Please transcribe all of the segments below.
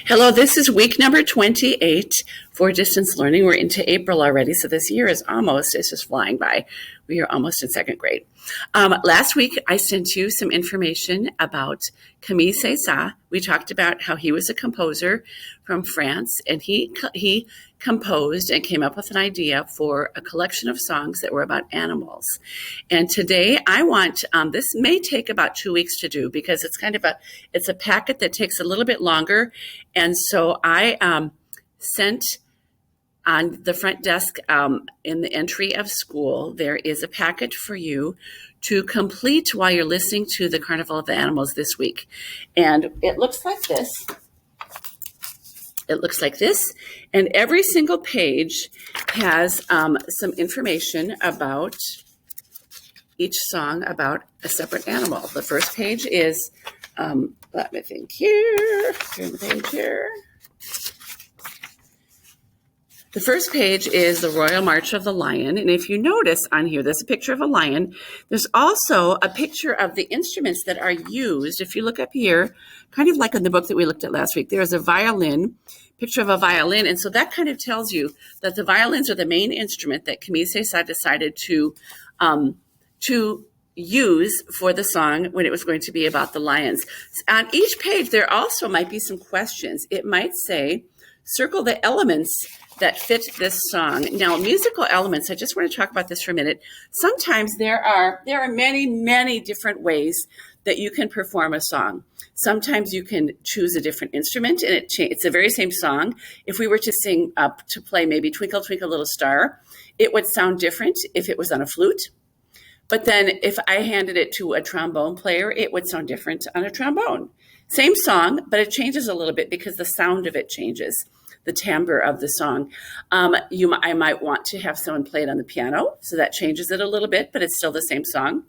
Hello, this is week number 28 for distance learning. We're into April already, so this year is it's just flying by. We are almost in second grade. Last week, I sent you some information about Camille César. We talked about how he was a composer from France, and he composed and came up with an idea for a collection of songs that were about animals. And today, I want, this may take about 2 weeks to do because it's a packet that takes a little bit longer. And so I sent on the front desk in the entry of school, there is a packet for you to complete while you're listening to the Carnival of the Animals this week. And it looks like this. And every single page has some information about each song about a separate animal. The first page is, let me think here, turn the page here. The first page is the Royal March of the Lion. And if you notice on here, there's a picture of a lion. There's also a picture of the instruments that are used. If you look up here, kind of like in the book that we looked at last week, there's a violin, picture of a violin. And so that kind of tells you that the violins are the main instrument that Camille César decided to use for the song when it was going to be about the lions. On each page, there also might be some questions. It might say, circle the elements that fit this song. Now, musical elements, I just want to talk about this for a minute. Sometimes there are many, many different ways that you can perform a song. Sometimes you can choose a different instrument, and it's the very same song. If we were to play maybe Twinkle, Twinkle, Little Star, it would sound different if it was on a flute. But then if I handed it to a trombone player, it would sound different on a trombone. Same song, but it changes a little bit because the sound of it changes, the timbre of the song. I might want to have someone play it on the piano, so that changes it a little bit, but it's still the same song.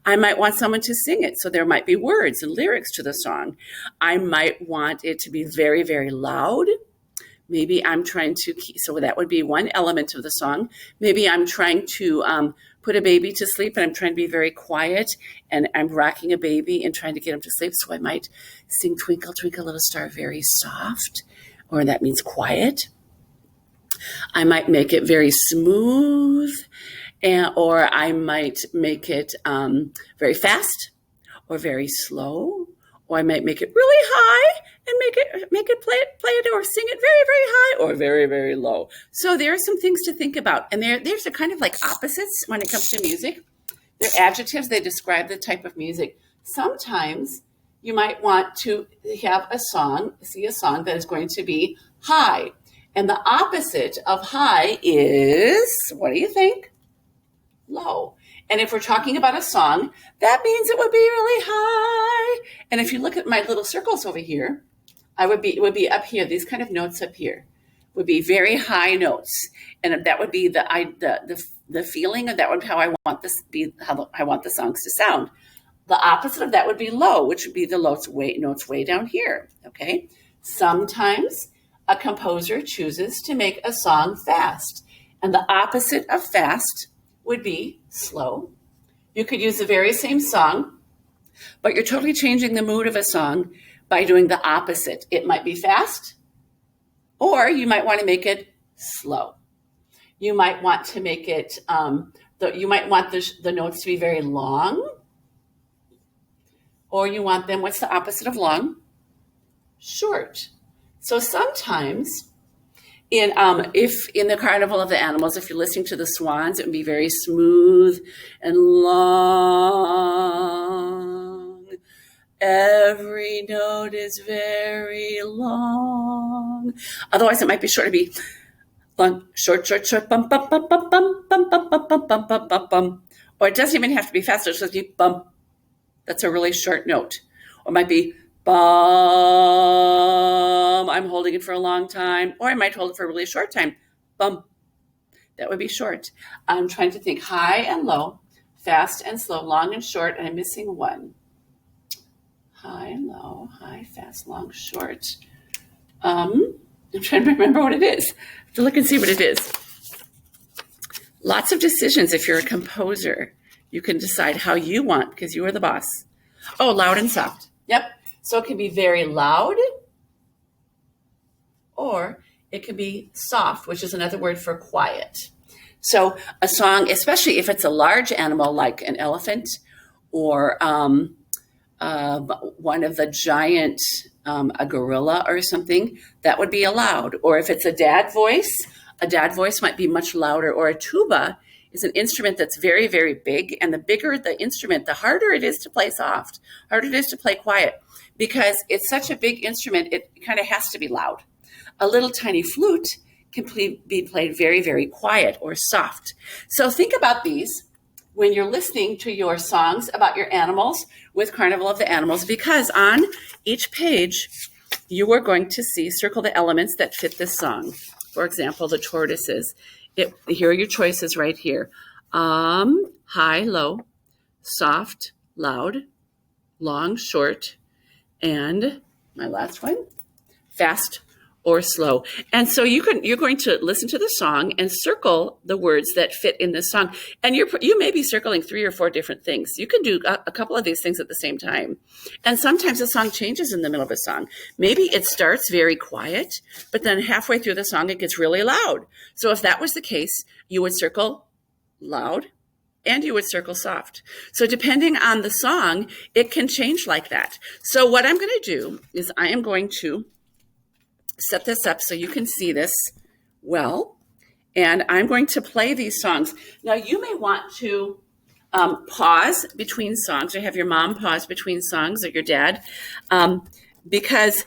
I might want someone to sing it, so there might be words and lyrics to the song. I might want it to be very, very loud. Maybe I'm trying to, so that would be one element of the song. Maybe I'm trying to put a baby to sleep and I'm trying to be very quiet and I'm rocking a baby and trying to get him to sleep. So I might sing Twinkle, Twinkle, Little Star very soft, or that means quiet. I might make it very smooth, or I might make it very fast or very slow, or I might make it really high and make it play it or sing it very, very high or very, very low. So there are some things to think about. And there's a kind of like opposites when it comes to music. They're adjectives. They describe the type of music. Sometimes you might want to have a song that is going to be high. And the opposite of high is, what do you think? Low. And if we're talking about a song, that means it would be really high. And if you look at my little circles over here, it would be up here. These kind of notes up here would be very high notes. And that would be the feeling of that would be how I want the songs to sound. The opposite of that would be low, which would be the notes way down here, okay? Sometimes a composer chooses to make a song fast, and the opposite of fast would be slow. You could use the very same song, but you're totally changing the mood of a song by doing the opposite. It might be fast, or you might want to make it slow. You might want to make it, you might want the notes to be very long, or you want them, what's the opposite of long? Short. So sometimes if in the Carnival of the Animals, if you're listening to the Swans, it would be very smooth and long. Every note is very long. Otherwise, it might be short. It'd be long, short, bum, bum, bum, bum, bum, bum, bum, bum, bum, bum, bum, bum, bum. Or it doesn't even have to be fast. It's just be bum. That's a really short note. Or it might be bum. I'm holding it for a long time. Or I might hold it for a really short time. Bum. That would be short. I'm trying to think high and low, fast and slow, long and short, and I'm missing one. High and low, high, fast, long, short. I'm trying to remember what it is. I have to look and see what it is. Lots of decisions if you're a composer. You can decide how you want, because you are the boss. Oh, loud and soft. Yep. So it can be very loud or it can be soft, which is another word for quiet. So a song, especially if it's a large animal like an elephant or one of the giant, a gorilla or something, that would be allowed. Or if it's a dad voice might be much louder. Or a tuba is an instrument that's very, very big. And the bigger the instrument, the harder it is to play soft, harder it is to play quiet, because it's such a big instrument, it kind of has to be loud. A little tiny flute can be played very, very quiet or soft. So think about these when you're listening to your songs about your animals with Carnival of the Animals, because on each page, you are going to circle the elements that fit this song. For example, the tortoises. Here are your choices right here. High, low, soft, loud, long, short, and my last one, fast or slow. And so you're going to listen to the song and circle the words that fit in this song. And you may be circling 3 or 4 different things. You can do a couple of these things at the same time. And sometimes the song changes in the middle of a song. Maybe it starts very quiet, but then halfway through the song, it gets really loud. So if that was the case, you would circle loud and you would circle soft. So depending on the song, it can change like that. So what I'm going to do is I am going to set this up so you can see this well. And I'm going to play these songs. Now, you may want to pause between songs, or have your mom pause between songs, or your dad, because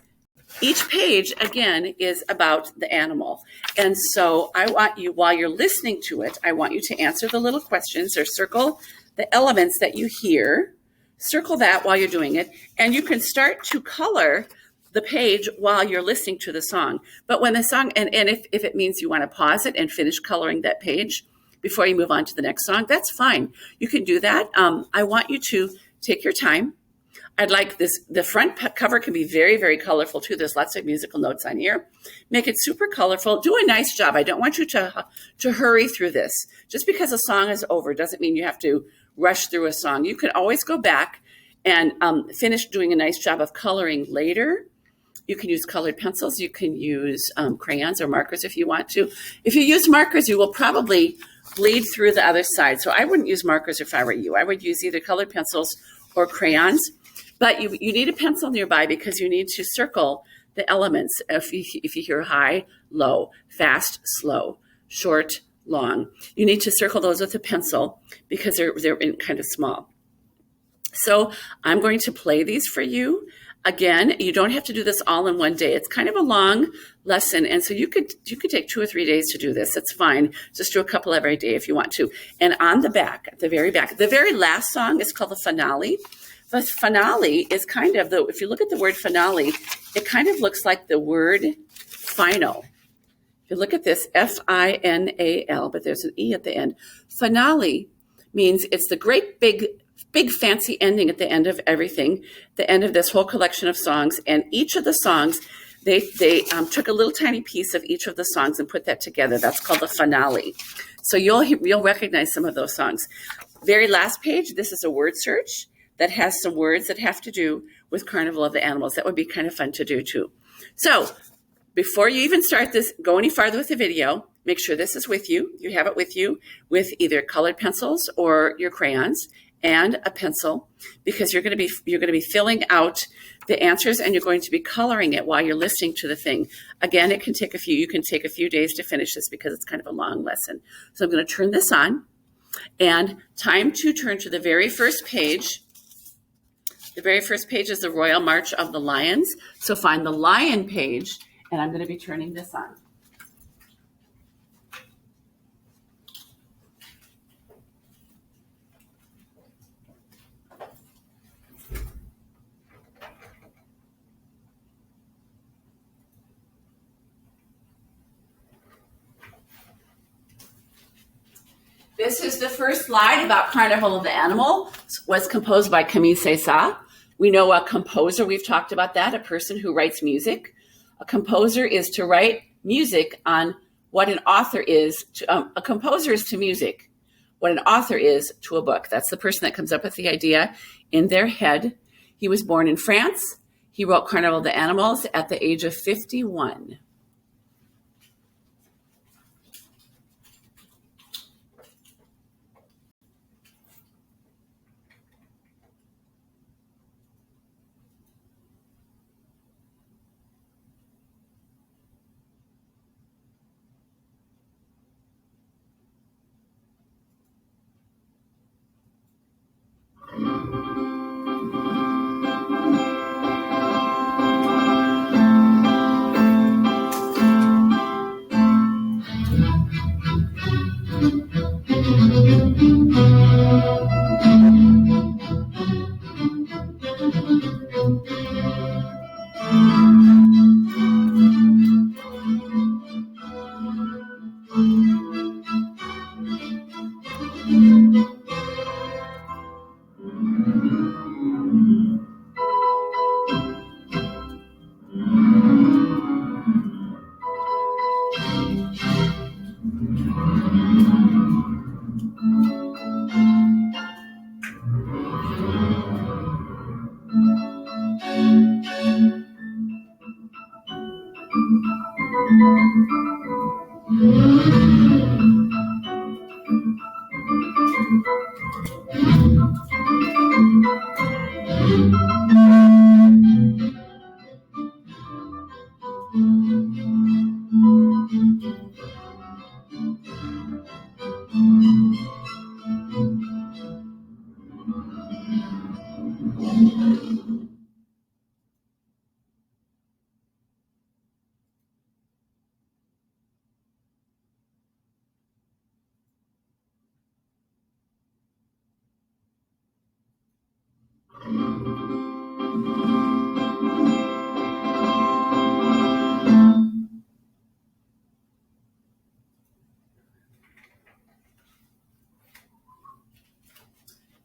each page, again, is about the animal. And so I want you, while you're listening to it, I want you to answer the little questions or circle the elements that you hear. Circle that while you're doing it. And you can start to color the page while you're listening to the song. But when the song, and if it means you want to pause it and finish coloring that page before you move on to the next song, that's fine. You can do that. I want you to take your time. I'd like this, the front cover can be very, very colorful too. There's lots of musical notes on here. Make it super colorful. Do a nice job. I don't want you to hurry through this. Just because a song is over doesn't mean you have to rush through a song. You can always go back and finish doing a nice job of coloring later. You can use colored pencils. You can use crayons or markers if you want to. If you use markers, you will probably bleed through the other side. So I wouldn't use markers if I were you. I would use either colored pencils or crayons. But you need a pencil nearby because you need to circle the elements. If you hear high, low, fast, slow, short, long, you need to circle those with a pencil because they're kind of small. So I'm going to play these for you. Again, you don't have to do this all in one day. It's kind of a long lesson. And so you could take 2 or 3 days to do this. It's fine. Just do a couple every day if you want to. And on the back, at the very last song is called the finale. The finale is kind of if you look at the word finale, it kind of looks like the word final. If you look at this, F-I-N-A-L, but there's an E at the end. Finale means it's the great big fancy ending at the end of everything, the end of this whole collection of songs. And each of the songs, they took a little tiny piece of each of the songs and put that together. That's called the finale. So you'll recognize some of those songs. Very last page, this is a word search that has some words that have to do with Carnival of the Animals. That would be kind of fun to do too. So before you even start this, go any farther with the video, make sure this is with you. You have it with you with either colored pencils or your crayons and a pencil, because you're going to be filling out the answers and you're going to be coloring it while you're listening to the thing. Again, you can take a few days to finish this because it's kind of a long lesson. So I'm going to turn this on, and time to turn to the very first page. The very first page is the Royal March of the Lions. So find the lion page, and I'm going to be turning this on. This is the first slide about Carnival of the Animal. It was composed by Camille César. We know a composer, we've talked about that, a person who writes music. A composer is to write music on what an author is. A composer is to music what an author is to a book. That's the person that comes up with the idea in their head. He was born in France. He wrote Carnival of the Animals at the age of 51.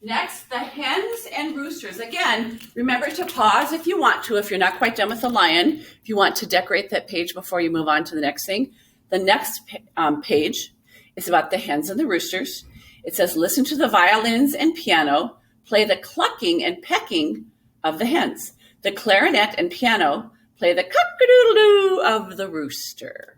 Next, the hens and roosters. Again, remember to pause if you want to, if you're not quite done with the lion, if you want to decorate that page before you move on to the next thing. The next page is about the hens and the roosters. It says, listen to the violins and piano, play the clucking and pecking of the hens. The clarinet and piano play the cock-a-doodle-doo of the rooster.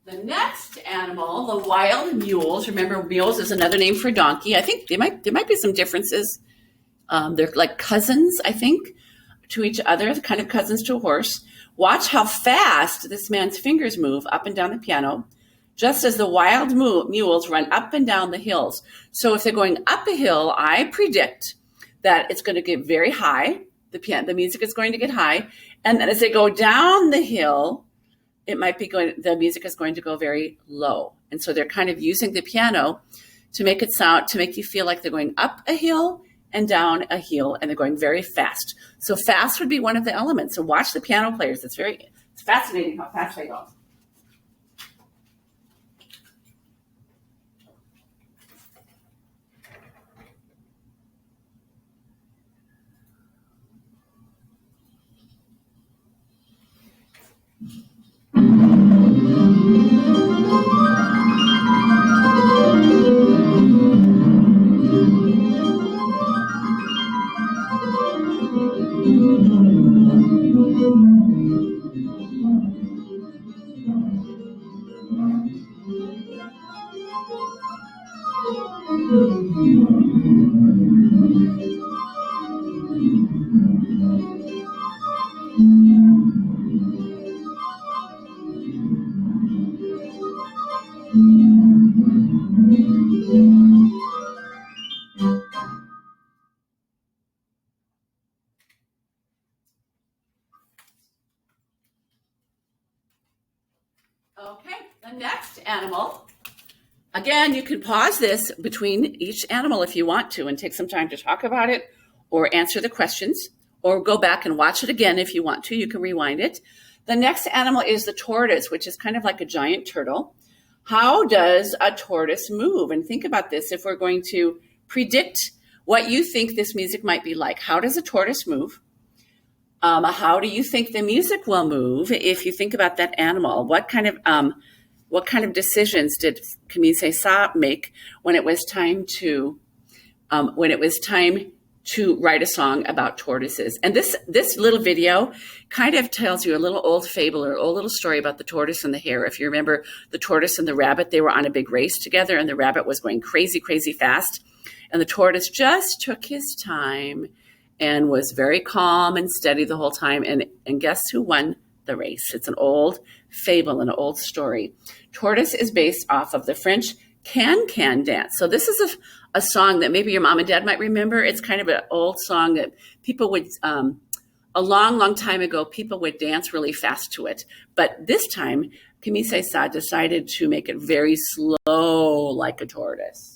The next animal, the wild mules. Remember, mules is another name for donkey. I think there might be some differences. They're like cousins, I think, to each other, kind of cousins to a horse. Watch how fast this man's fingers move up and down the piano, just as the wild mules run up and down the hills. So if they're going up a hill, I predict that it's going to get very high. The music is going to get high. And then as they go down the hill, the music is going to go very low. And so they're kind of using the piano to make you feel like they're going up a hill and down a hill, and they're going very fast. So fast would be one of the elements. So watch the piano players. It's fascinating how fast they go. Okay, the next animal. Again, you can pause this between each animal if you want to and take some time to talk about it or answer the questions, or go back and watch it again if you want to. You can rewind it. The next animal is the tortoise, which is kind of like a giant turtle. How does a tortoise move? And think about this if we're going to predict what you think this music might be like. How does a tortoise move? How do you think the music will move if you think about that animal? What kind of decisions did Camille César make when it was time to write a song about tortoises. And this little video kind of tells you a little old fable or a old little story about the tortoise and the hare. If you remember the tortoise and the rabbit, they were on a big race together, and the rabbit was going crazy, crazy fast. And the tortoise just took his time and was very calm and steady the whole time. And guess who won the race? It's an old fable, an old story. Tortoise is based off of the French can-can dance. So this is a song that maybe your mom and dad might remember. It's kind of an old song that people would, a long, long time ago, people would dance really fast to it. But this time, Kimise-sa decided to make it very slow, like a tortoise.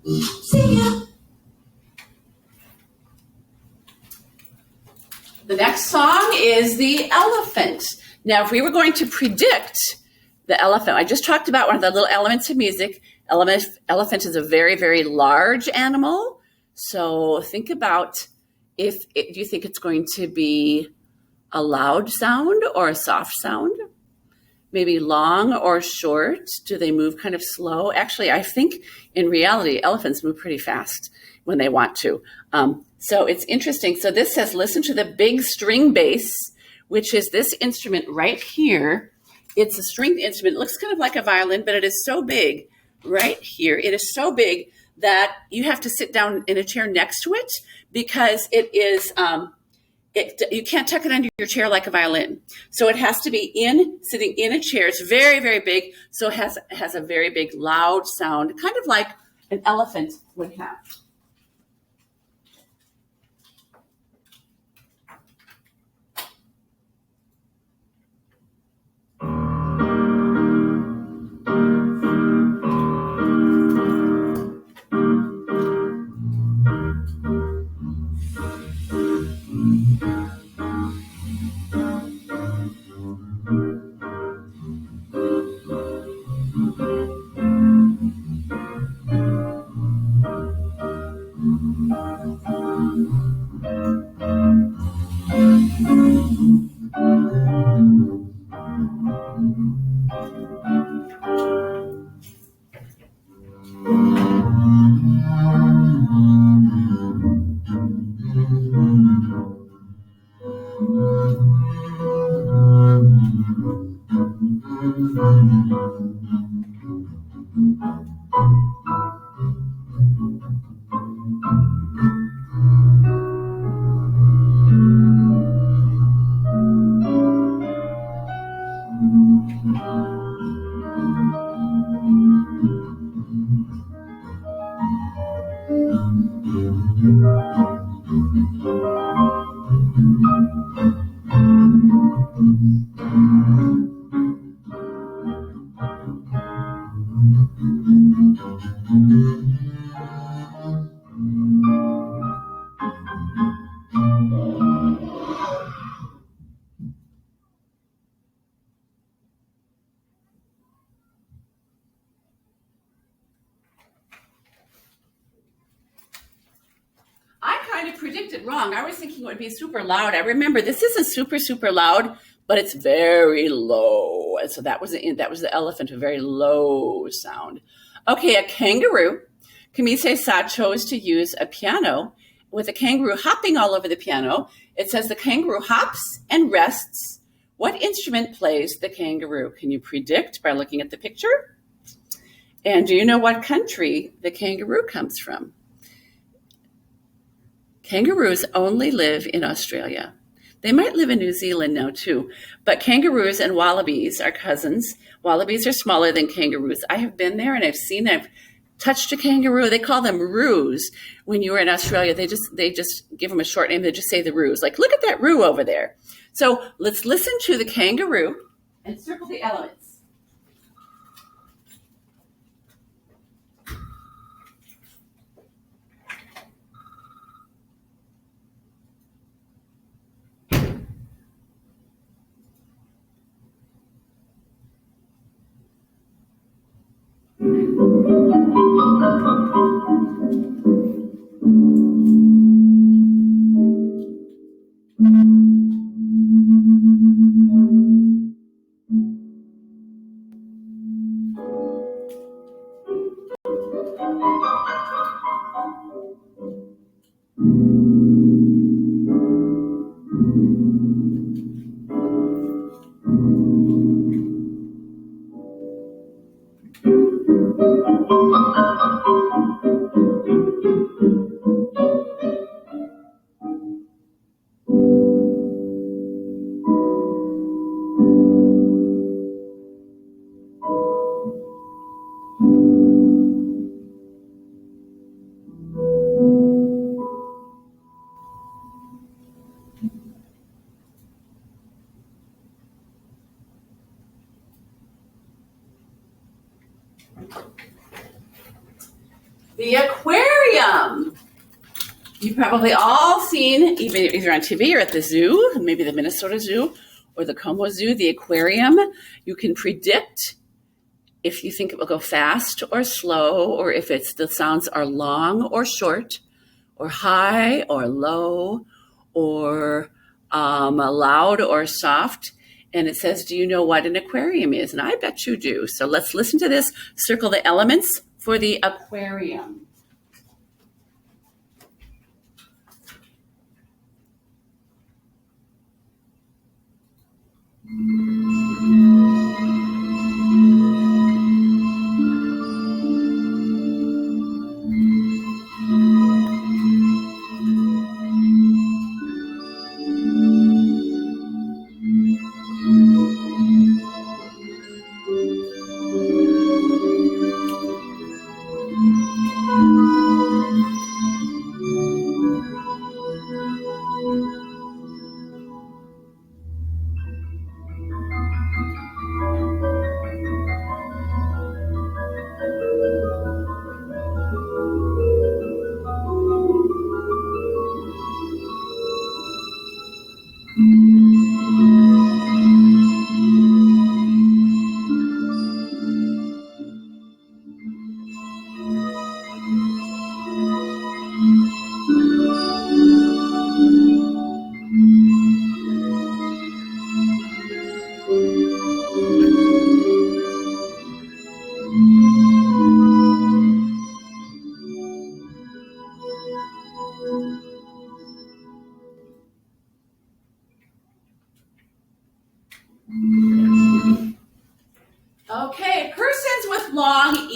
See ya. The next song is The Elephant. Now, if we were going to predict the elephant, I just talked about one of the little elements of music. Elephant is a very, very large animal. So think about do you think it's going to be a loud sound or a soft sound? Maybe long or short? Do they move kind of slow? Actually, I think in reality, elephants move pretty fast when they want to. So it's interesting. So this says, listen to the big string bass, which is this instrument right here. It's a stringed instrument. It looks kind of like a violin, but it is so big right here. It is so big that you have to sit down in a chair next to it because it is... you can't tuck it under your chair like a violin. So it has to be sitting in a chair. It's very, very big. So it has a very big, loud sound, kind of like an elephant would have. I kind of predicted wrong. I was thinking it would be super loud. I remember this isn't super, super loud, but it's very low. And so that was the elephant, a very low sound. Okay, a kangaroo. Kamise-sa chose to use a piano with a kangaroo hopping all over the piano. It says the kangaroo hops and rests. What instrument plays the kangaroo? Can you predict by looking at the picture? And do you know what country the kangaroo comes from? Kangaroos only live in Australia. They might live in New Zealand now too, but kangaroos and wallabies are cousins. Wallabies are smaller than kangaroos. I have been there and I've touched a kangaroo. They call them roos. When you were in Australia, they just give them a short name. They just say the roos. Like, look at that roo over there. So let's listen to the kangaroo and circle the elements. The aquarium. You've probably all seen, even either on TV or at the zoo, maybe the Minnesota Zoo or the Como Zoo, the aquarium. You can predict if you think it will go fast or slow, or if the sounds are long or short, or high or low, or loud or soft. And it says, do you know what an aquarium is? And I bet you do. So let's listen to this. Circle the elements for the aquarium.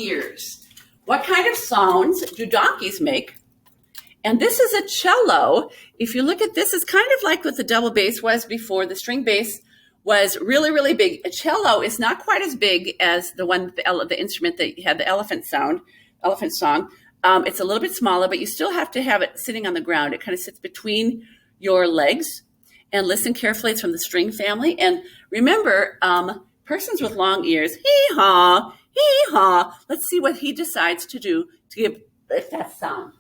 ears. What kind of sounds do donkeys make? And this is a cello. If you look at this, it's kind of like what the double bass was before. The string bass was really, really big. A cello is not quite as big as the instrument that had the elephant song. It's a little bit smaller, but you still have to have it sitting on the ground. It kind of sits between your legs. And listen carefully. It's from the string family. And remember, persons with long ears, hee-haw, hee-haw. Let's see what he decides to do to give that sound.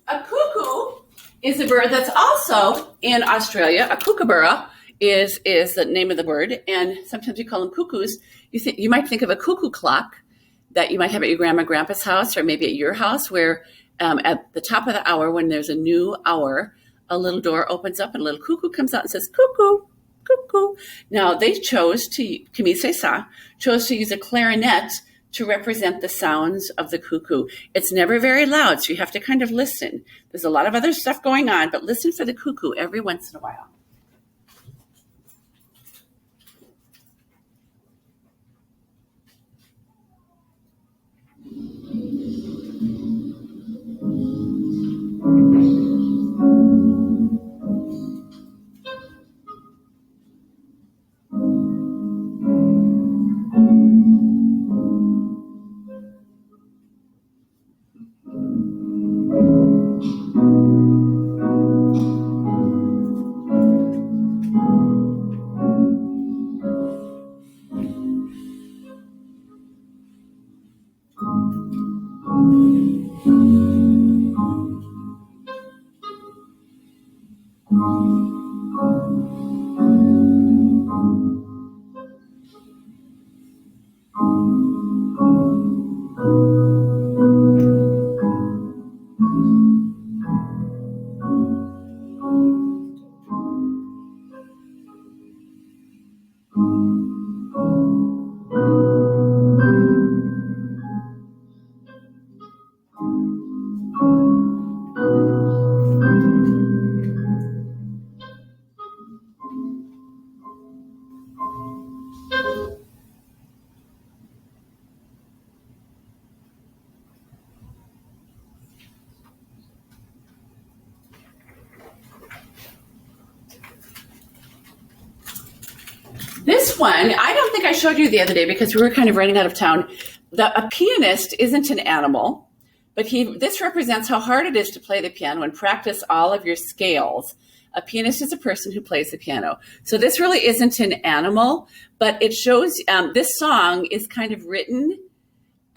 A cuckoo is a bird that's also in Australia. A kookaburra is the name of the bird, and sometimes we call them cuckoos. You might think of a cuckoo clock that you might have at your grandma and grandpa's house, or maybe at your house, where at the top of the hour, when there's a new hour, a little door opens up and a little cuckoo comes out and says, cuckoo, cuckoo. Now, they chose to use a clarinet to represent the sounds of the cuckoo. It's never very loud, so you have to kind of listen. There's a lot of other stuff going on, but listen for the cuckoo every once in a while. This one, I don't think I showed you the other day because we were kind of running out of town. A pianist isn't an animal, but this represents how hard it is to play the piano and practice all of your scales. A pianist is a person who plays the piano. So this really isn't an animal, but it shows this song is kind of written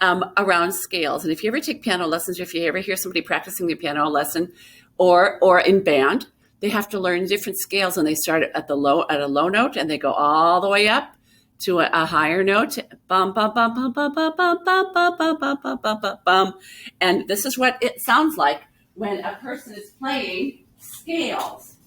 around scales. And if you ever take piano lessons, or if you ever hear somebody practicing the piano lesson or in band, they have to learn different scales, and they start at a low note and they go all the way up to a higher note. Bum, bum, bum, bum, bum, bum, bum, bum, bum, bum, bum, bum, bum, bum, bum. And this is what it sounds like when a person is playing scales.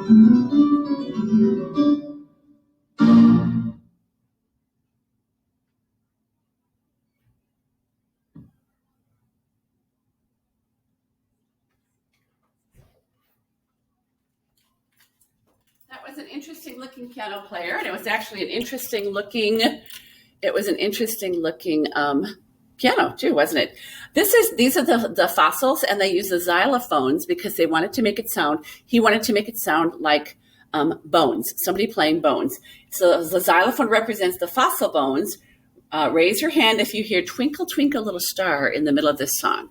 That was an interesting looking piano player, and it was actually an interesting looking. It was an interesting looking piano too, wasn't it? These are the fossils, and they use the xylophones because they wanted to make it sound. He wanted to make it sound like bones, somebody playing bones. So the xylophone represents the fossil bones. Raise your hand if you hear "Twinkle, Twinkle, Little Star" in the middle of this song.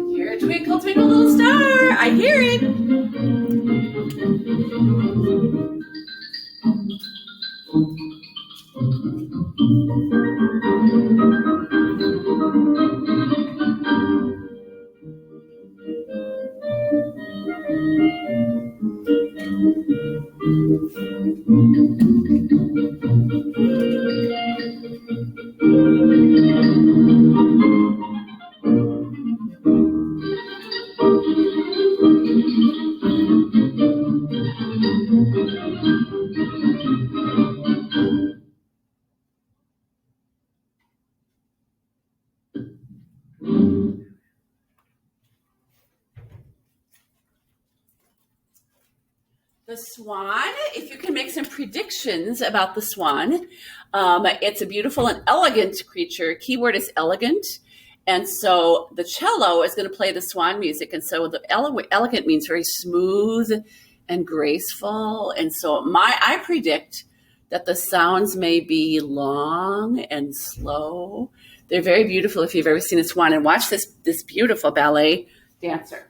Hear "Twinkle, Twinkle, Little Star"? I hear it. The swan, if you can make some predictions about the swan, it's a beautiful and elegant creature. Keyword is elegant. And so the cello is going to play the swan music. And so the elegant means very smooth and graceful. And so I predict that the sounds may be long and slow. They're very beautiful if you've ever seen a swan. And watch this beautiful ballet dancer.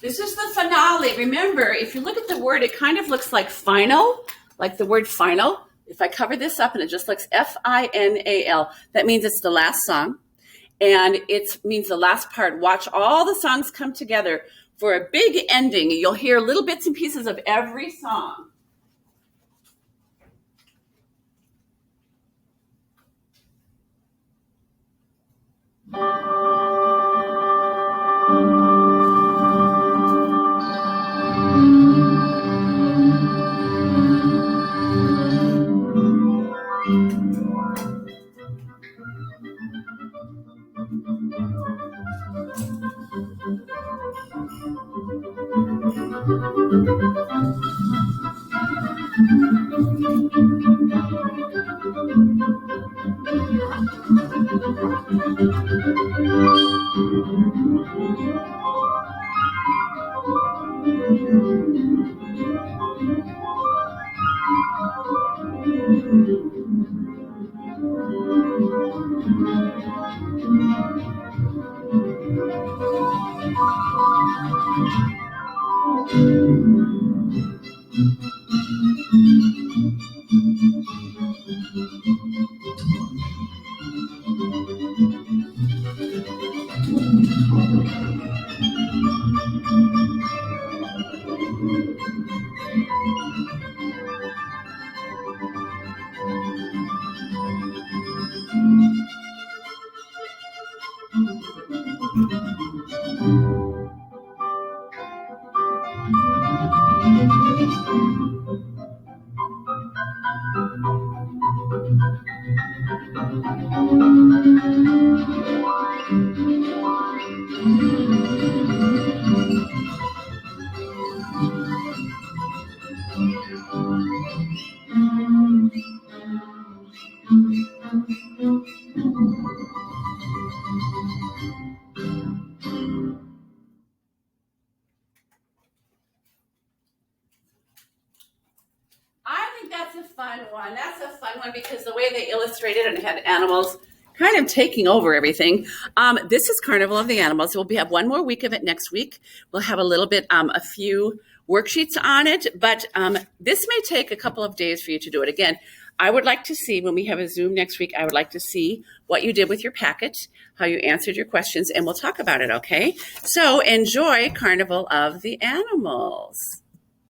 This is the finale. Remember, if you look at the word, it kind of looks like final, like the word final. If I cover this up and it just looks Final, that means it's the last song. And it means the last part. Watch all the songs come together for a big ending. You'll hear little bits and pieces of every song. I think that's a fun one. That's a fun one because the way they illustrated and had animals kind of taking over everything. This is Carnival of the Animals. We'll have one more week of it next week. We'll have a little bit, a few worksheets on it, but this may take a couple of days for you to do it. Again, I would like to see, when we have a Zoom next week, I would like to see what you did with your packet, how you answered your questions, and we'll talk about it, okay? So enjoy Carnival of the Animals.